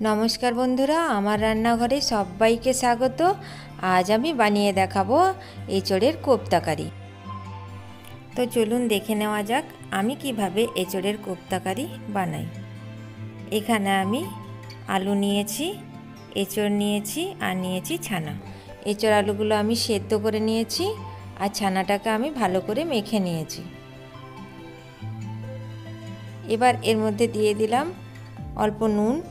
नमस्कार बंधुरा आमार रान्नाघरे सबाइके स्वागत। आज आमी बानिये देखाबो एचोड़ेर कोफ्ताकारी। तो चलुन देखे नेওয়া যাক आमी किभाबे एचोड़ेर कोफ्ताकारी बानाई। एखाने आमी आलू नियेछि, एचोड़ नियेछि आर नियेछि छाना। एचोड़ आलूगुलो आमी सेদ্ধ करे नियेछि आर छानाटाके आमी भालो करे मेखे नियेछि। एबार एर मध्य दिये दिलाम अल्प नुन,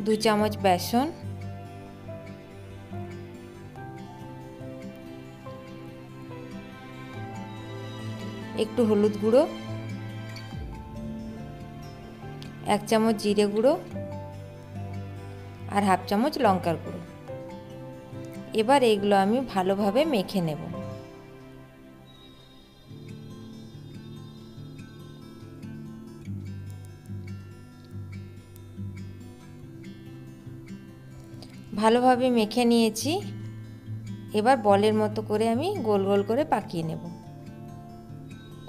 2 चामच बेसन, एकटू हलुद गुड़ो, 1 चामच जिरे गुड़ो और हाफ चामच लंकार गुड़ो। एबार एगुलो आमी भालोभाबे मेखे नेब। ভালোভাবে মেখে নিয়েছি। এবার বলের মতো করে আমি গোল গোল করে পাকিয়ে নেব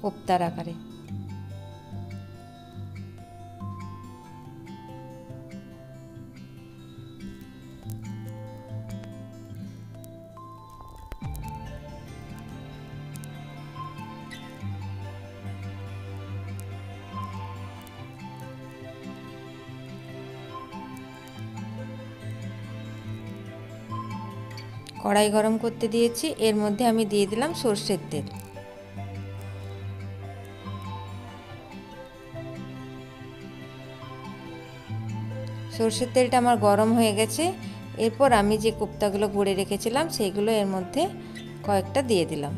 কোফতার আকারে। कड़ाई गरम करते दिएछि, एर मध्य आमी दिए दिलाम सर्षेर तेल। सर्षेर तेलटा आमार गरम हये गेछे। एरपर आमी जे कोफ्तागुलो गुड़े रेखेछिलाम सेइगुलो एर मध्य कयेकटा दिए दिलाम।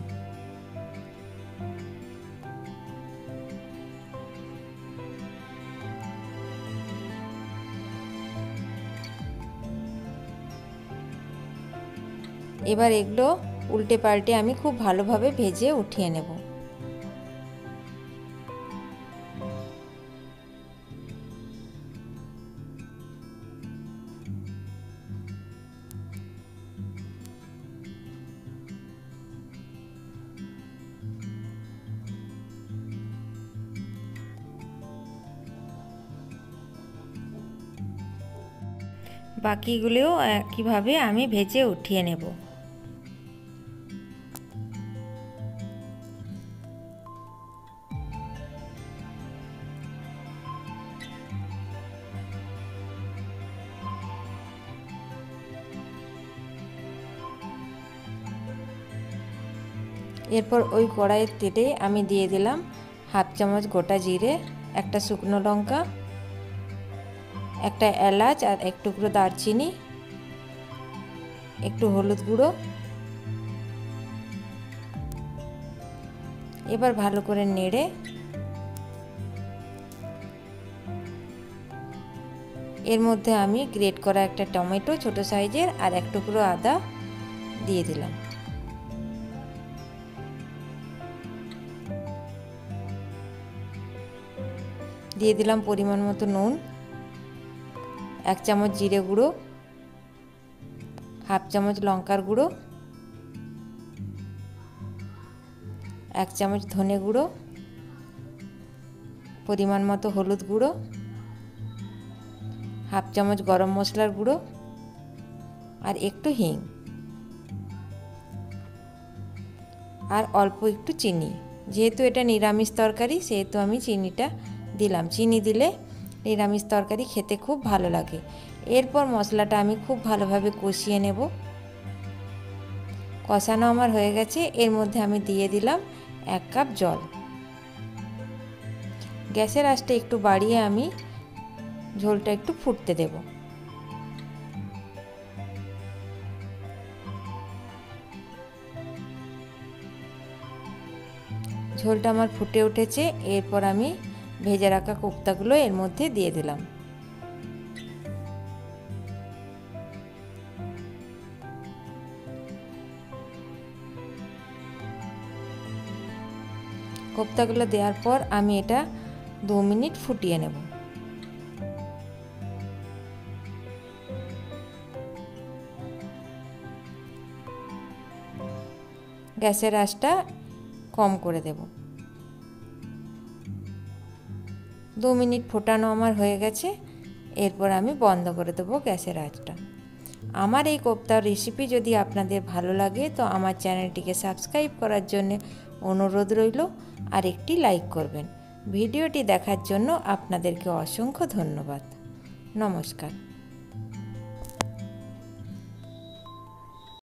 এবার এগুলো উল্টে পাল্টে আমি খুব ভালোভাবে ভেজে উঠিয়ে নেব। বাকিগুলোও একইভাবে আমি ভেজে উঠিয়ে নেব। एरपर ओई कड़ाइर तेले आमी दिए दिलाम हाफ चामच गोटा जिरे, एकटा शुकनो लंका, एकटा एलाच और एक टुकरो दारचिनी, एकटू हलुद गुड़ो। एबार भालो करे नेड़े एर मध्य आमी ग्रेट करा एकटा टमेटो छोटो साइजेर और एक टुकरो आदा दिए दिलाम। दिए दिलाम परिमाण मतो नुन, 1 चामच जिरे गुड़ो, हाफ चामच लंकार गुड़ो, 1 चामच धने गुड़ो, परिमाण मतो हलुद गुड़ो, हाफ चामच गरम मशलार गुड़ो और एकटू हिंग और अल्प एकटू चीनी। जेहेतु एटा निरामिष तरकारी सेहेतु आमी चीनीटा दिलाम। चीनी दिले निरामिष तरकारी खेते खूब भालो लागे। एरपर मशलाटा आमी खूब भालोभाबे कषिये नेब। कषानो आमार हये गेछे। एर मध्य आमी दिए दिलाम 1 कप जल। गैसेर आँचटा एकटू बाड़िये आमी झोलटा एकटू फुटते देब। झोलटा आमार फुटे उठेছে। एरपर आमी भेजे रखा कोफ्तागुलो एर मध्य दिए दिलाम। কোপ্তাগুলো দেওয়ার পর আমি এটা 2 মিনিট ফুটিয়ে নেব। গ্যাসের আঁচটা কম করে দেব। 2 মিনিট ফোটানো আমার হয়ে গেছে। এরপর আমি বন্ধ করে দেবো গ্যাসের আঁচটা। আমার এই কোপ্তার রেসিপি যদি আপনাদের ভালো লাগে তো আমার চ্যানেলটিকে সাবস্ক্রাইব করার জন্য অনুরোধ রইল, আর একটি লাইক করবেন। ভিডিওটি দেখার জন্য আপনাদেরকে অসংখ্য ধন্যবাদ। নমস্কার।